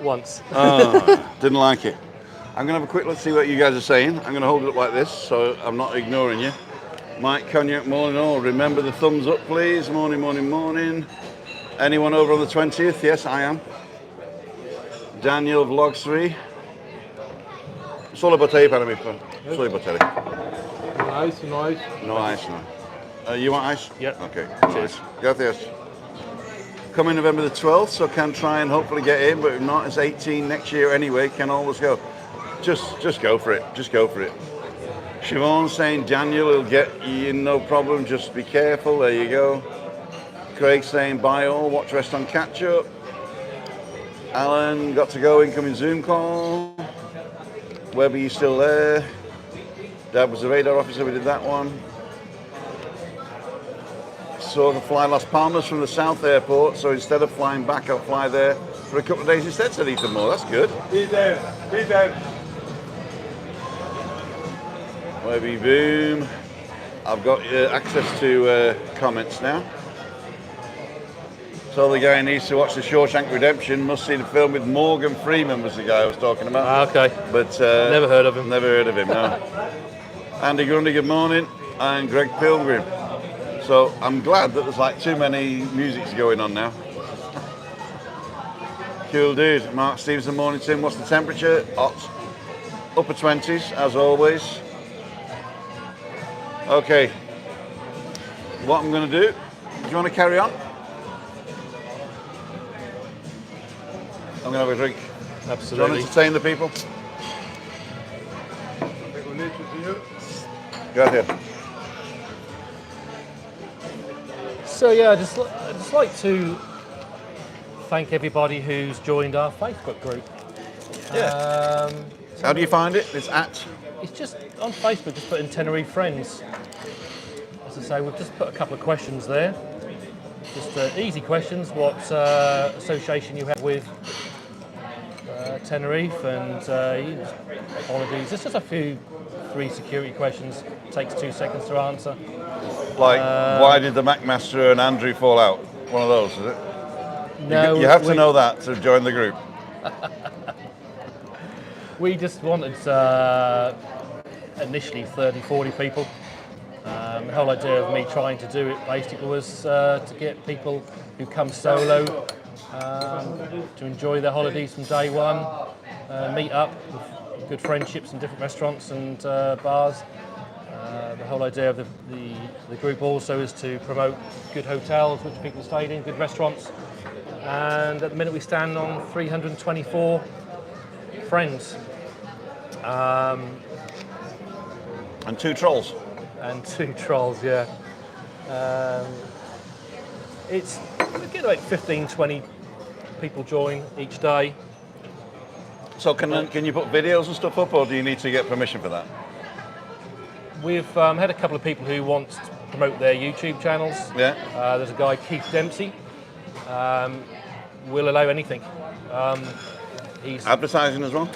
Once. Oh, didn't like it. I'm going to have a quick look, see what you guys are saying. I'm going to hold it up like this, so I'm not ignoring you. Mike Cognac, morning all. Remember the thumbs up, please. Morning, morning, morning. Anyone over on the 20th? Yes, I am. Daniel, Vlogs 3. Solo botella para mí, solo botella. Nice, nice. No ice, no. You want ice? Yep. Okay. Cheers. Gracias. Coming November the 12th, so can try and hopefully get in, but if not, it's 18 next year anyway, can always go. Just go for it, just go for it. Siobhan saying Daniel will get you in, no problem, just be careful, there you go. Craig saying bye all, watch rest on catch up. Alan, got to go, incoming Zoom call. Webby, you still there? Dad was the radar officer, we did that one. sort of fly Las Palmas from the south airport, so instead of flying back, I'll fly there for a couple of days instead, said Ethan Moore. That's good. Be there. Be there. Webby boom. I've got access to comments now. So the guy needs to watch the Shawshank Redemption. Must see the film with Morgan Freeman was the guy I was talking about. Okay. But Never heard of him. Never heard of him, no. Andy Grundy, good morning. And Greg Pilgrim. So I'm glad that there's like too many musics going on now. Cool dude. Mark Stevenson, morning Tim. What's the temperature? Hot. Upper 20s, as always. Okay. What I'm going to do, do you want to carry on? I'm going to have a drink. Absolutely. Do you want to entertain the people? Go ahead. So yeah, I'd just like to thank everybody who's joined our Facebook group. Yeah. How do you find it? It's just on Facebook, just put in Tenerife Friends. As I say, we've just put a couple of questions there. Just easy questions. What association you have with Tenerife and holidays. It's just a few 3 security questions. Takes 2 seconds to answer. Like, why did the McMaster and Andrew fall out? One of those, is it? No. You have to know that to join the group. We just wanted initially 30, 40 people. The whole idea of me trying to do it basically was to get people who come solo to enjoy their holidays from day one, meet up with good friendships in different restaurants and bars. The whole idea of the group also is to promote good hotels which people stayed in, good restaurants. And at the minute we stand on 324 friends. And 2 trolls. And 2 trolls, yeah. We get about 15, 20 people join each day. So can you put videos and stuff up, or do you need to get permission for that? We've had a couple of people who want to promote their YouTube channels. Yeah. There's a guy, Keith Dempsey. Will allow anything. He's Advertising as well?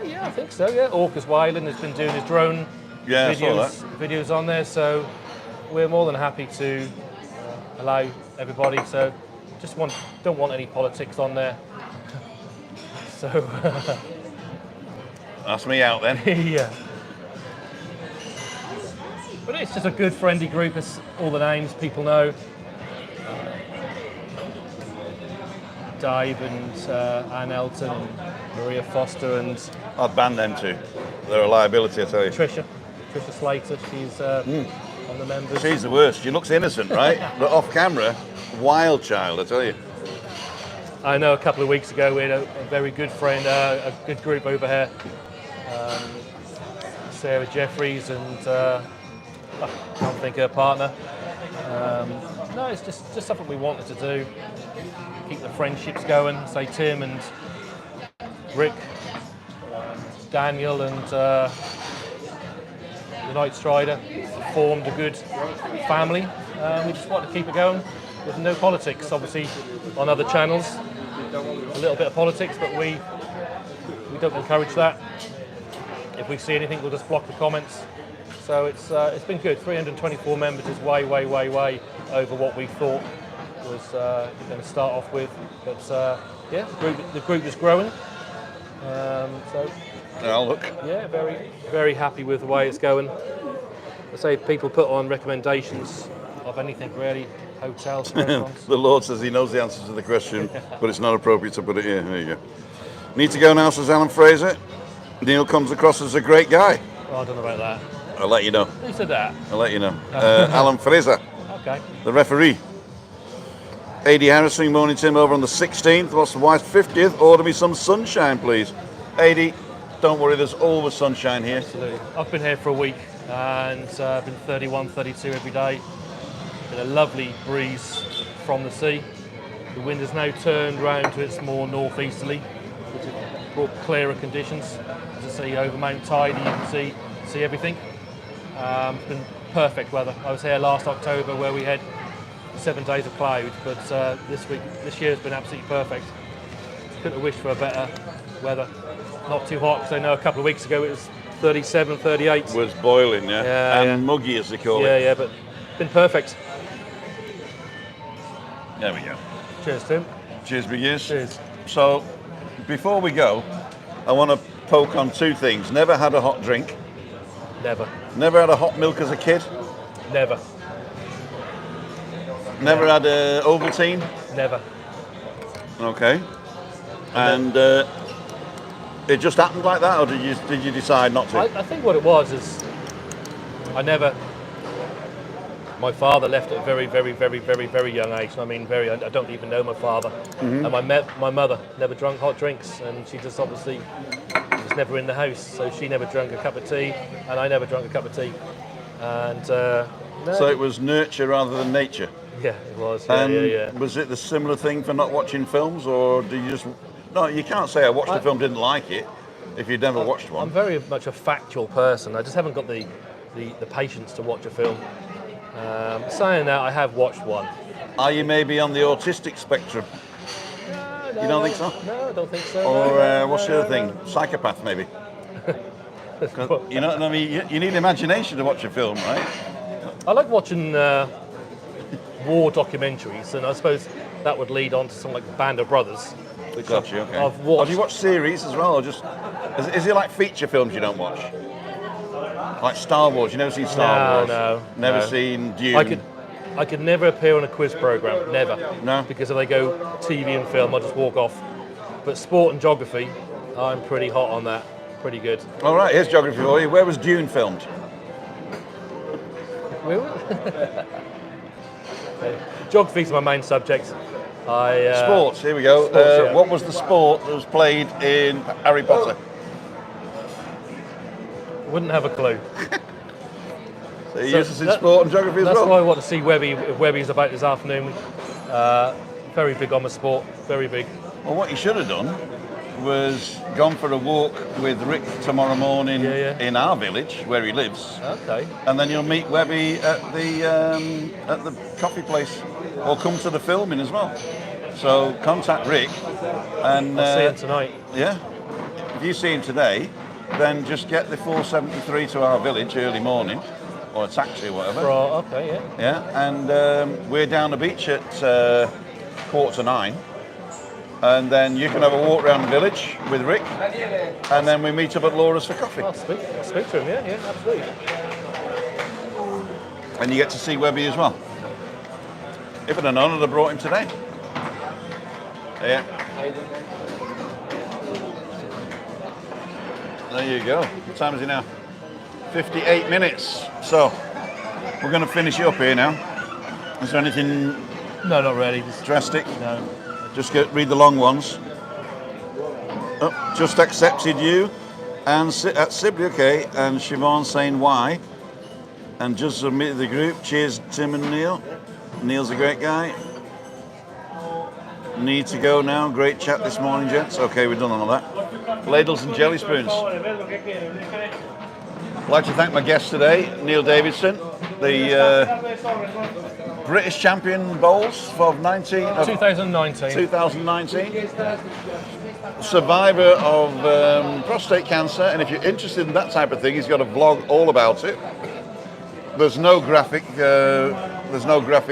Yeah, I think so, yeah. Orcas Wyland has been doing his drone videos on there, so we're more than happy to allow everybody. So just don't want any politics on there. So that's me out then. Yeah. But it's just a good friendly group. It's all the names people know. Dave and Anne Elton and Maria Foster and I'd ban them too. They're a liability, I tell you. Tricia Slater, she's on the members. She's the worst. She looks innocent, right? But off camera, wild child, I tell you. I know a couple of weeks ago we had a very good friend, a good group over here. Sarah Jeffries and I can't think of her partner. No, it's just something we wanted to do. Keep the friendships going. Say Tim and Rick, Daniel and the Night Strider formed a good family. We just want to keep it going with no politics. Obviously, on other channels, a little bit of politics, but we don't encourage that. If we see anything, we'll just block the comments. So it's been good. 324 members is way over what we thought was going to start off with. But yeah, the group is growing. So I'll look. Yeah, very happy with the way it's going. I say people put on recommendations of anything really, hotels, restaurants. The Lord says he knows the answer to the question, but it's not appropriate to put it here. There you go. Need to go now, says Alan Fraser. Neil comes across as a great guy. Oh, I don't know about that. I'll let you know. Who said that? I'll let you know. Alan Fraser. Okay. The referee. AD Harrison, morning Tim, over on the 16th. What's the wife's 50th? Order me some sunshine, please. AD, don't worry, there's always sunshine here. Absolutely. I've been here for a week and been 31, 32 every day. Been a lovely breeze from the sea. The wind has now turned round to its more northeasterly, which has brought clearer conditions. As I see over Mount Tidy, you can see everything. It's been perfect weather. I was here last October where we had 7 days of cloud, but this year has been absolutely perfect. Couldn't have wished for a better weather. Not too hot, because I know a couple of weeks ago it was 37, 38. Was boiling, yeah? Yeah, and muggy, as they call Yeah, it. yeah, but been perfect. There we go. Cheers, Tim. Cheers, big ears. Cheers. So, before we go, I want to poke on 2 things. Never had a hot drink. Never. Never had a hot milk as a kid. Never. Never had a Ovaltine. Never. Okay. And it just happened like that, or did you decide not to? I think what it was is my father left at a very, very, very, very, very young age. I mean, I don't even know my father. And my mother never drank hot drinks, and she just obviously was never in the house, so she never drank a cup of tea, and I never drank a cup of tea. And So it was nurture rather than nature. Yeah, it was. Yeah, And was it the similar thing for not watching films, or do you just... No, you can't say I watched a film, didn't like it, if you'd never watched one. I'm very much a factual person. I just haven't got the patience to watch a film. Saying that, I have watched one. Are you maybe on the autistic spectrum? No, You don't think so? No, I don't think so. Or what's the other thing? Psychopath, maybe? 'Cause, you know what I mean? You need imagination to watch a film, right? I like watching war documentaries, and I suppose that would lead on to something like Band of Brothers, which Gotcha, okay. I've watched. Do you watch series as well, or just... Is it like feature films you don't watch? Like Star Wars, you never seen Star Wars? No. Never seen Dune? I could never appear on a quiz program, never. No? Because if they go TV and film, I'll just walk off. But sport and geography, I'm pretty hot on that, pretty good. All right, here's geography for you. Where was Dune filmed? Geography's my main subject. Sports, here we go. Sports, yeah. What was the sport that was played in Harry Potter? Wouldn't have a clue. So you used to see sport and geography as That's well? why I want to see Webby's about this afternoon. Very big on the sport, very big. Well, what you should have done was gone for a walk with Rick tomorrow morning in our village, where he lives. Okay. And then you'll meet Webby at the coffee place, or come to the filming as well. So contact Rick, and I'll see him tonight. Yeah. If you see him today, then just get the 473 to our village early morning, or a taxi or whatever. Okay, yeah. Yeah, and we're down the beach at 8:45. And then you can have a walk around the village with Rick, and then we meet up at Laura's for coffee. I'll speak to him, yeah, absolutely. And you get to see Webby as well. If I'd have known, I'd have brought him today. Yeah. There you go. What time is it now? 58 minutes. So, we're going to finish it up here now. Is there anything No, not really. drastic? No. Just read the long ones. Oh, just accepted you. And at Sibley, okay. And Siobhan saying why. And just submitted the group. Cheers, Tim and Neil. Neil's a great guy. Need to go now. Great chat this morning, gents. Okay, we're done on all that. Ladles and jelly spoons. I'd like to thank my guest today, Neil Davidson, the British champion bowls of 2019. 2019. Survivor of prostate cancer, and if you're interested in that type of thing, he's got a vlog all about it. There's no graphic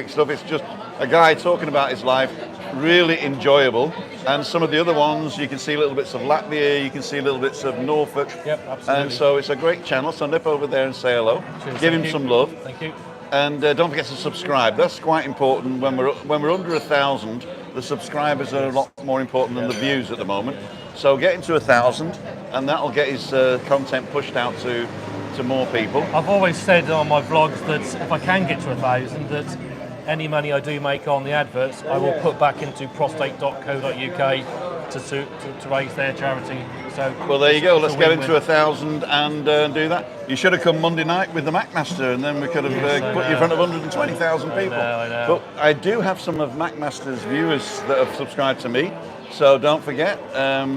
stuff. It's just a guy talking about his life. Really enjoyable. And some of the other ones, you can see little bits of Latvia, you can see little bits of Norfolk. Yep, absolutely. And so it's a great channel. So nip over there and say hello. Cheers, Give him you. some love. Thank you. And don't forget to subscribe. That's quite important. When we're under 1,000, the subscribers are a lot more important than the views at the moment. So get into 1,000, and that'll get his content pushed out to more people. I've always said on my vlogs that if I can get to 1,000, that any money I do make on the adverts, I will put back into prostate.co.uk to raise their charity. So well, there you go. Let's get into win-win. 1,000 and do that. You should have come Monday night with the McMaster, and then we could have put you in front of 120,000 people. I know. But I do have some of McMaster's viewers that have subscribed to me, so don't forget,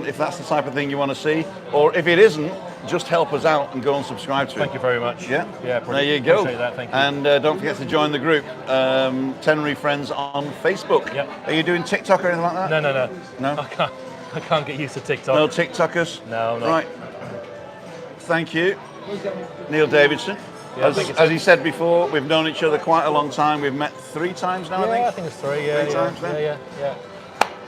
if that's the type of thing you want to see, or if it isn't, just help us out and go and subscribe to it. Thank you very much. Yeah, Yeah. there you go. Appreciate that. Thank you. And don't forget to join the group, Tenerife Friends on Facebook. Yep. Are you doing TikTok or anything like that? No. No? I can't get used to TikTok. No TikTokers? No, no. Right. Thank you, Neil Davidson. Yeah, thank you, As he said before, we've known each other quite a long time. We've met 3 times now, Yeah, I think. it's 3. Yeah, Three times then? yeah.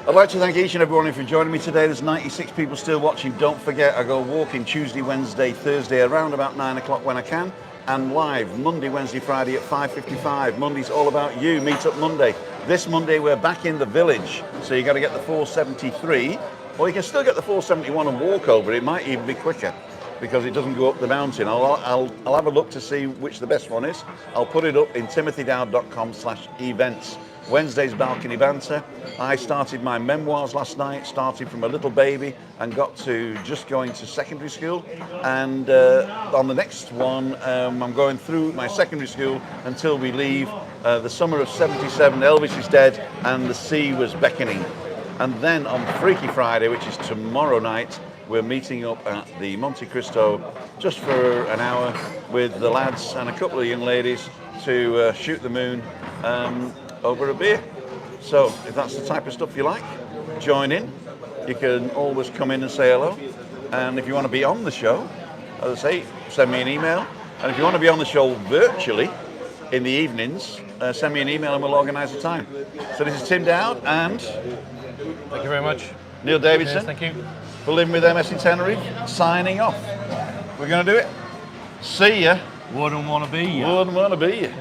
I'd like to thank each and every one of you for joining me today. There's 96 people still watching. Don't forget, I go walking Tuesday, Wednesday, Thursday around about 9 o'clock when I can, and live Monday, Wednesday, Friday at 5:55. Monday's all about you. Meet up Monday. This Monday we're back in the village, so you got to get the 473, or you can still get the 471 and walk over. It might even be quicker because it doesn't go up the mountain. I'll have a look to see which the best one is. I'll put it up in timothydowd.com/events. Wednesday's Balcony Banter. I started my memoirs last night, started from a little baby and got to just going to secondary school. And on the next one, I'm going through my secondary school until we leave. The summer of '77, Elvis is dead and the sea was beckoning. And then on Freaky Friday, which is tomorrow night, we're meeting up at the Monte Cristo just for an hour with the lads and a couple of young ladies to shoot the moon over a beer. So if that's the type of stuff you like, join in. You can always come in and say hello. And if you want to be on the show, as I say, send me an email. And if you want to be on the show virtually in the evenings, send me an email and we'll organise a time. So this is Tim Dowd and Thank you very much. Neil Davidson. Yes, thank you. For Living with MS in Tenerife, signing off. We're going to do it. See ya. Wouldn't want to be you. Wouldn't want to be you.